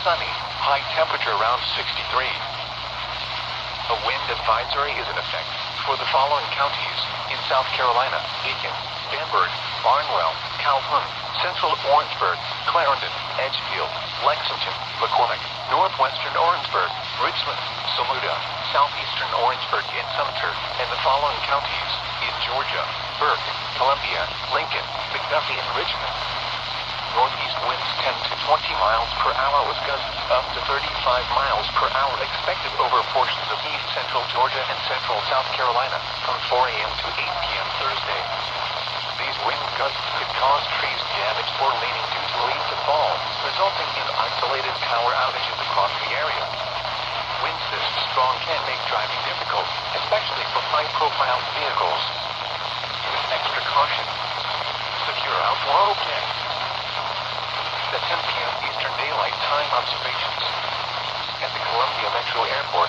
sunny, high temperature around 63. A wind advisory is in effect for the following counties in South Carolina: Aiken, Bamberg, Barnwell, Calhoun, Central Orangeburg, Clarendon, Edgefield, Lexington, McCormick, Northwestern Orangeburg, Richmond, Saluda, Southeastern Orangeburg and Sumter, and the following counties in Georgia: Burke, Columbia, Lincoln, McDuffie and Richmond. Northeast winds 10 to 20 miles per hour with gusts up to 35 miles per hour expected over portions of east central Georgia and central South Carolina from 4 a.m. to 8 p.m. Thursday. These wind gusts could cause trees damaged or leaning due to a leaf fall, resulting in isolated power outages across the area. Winds this strong can make driving difficult, especially for high-profile vehicles. Use extra caution. Secure outdoor objects. The 10 p.m. Eastern Daylight Time observations. At the Columbia Metro Airport,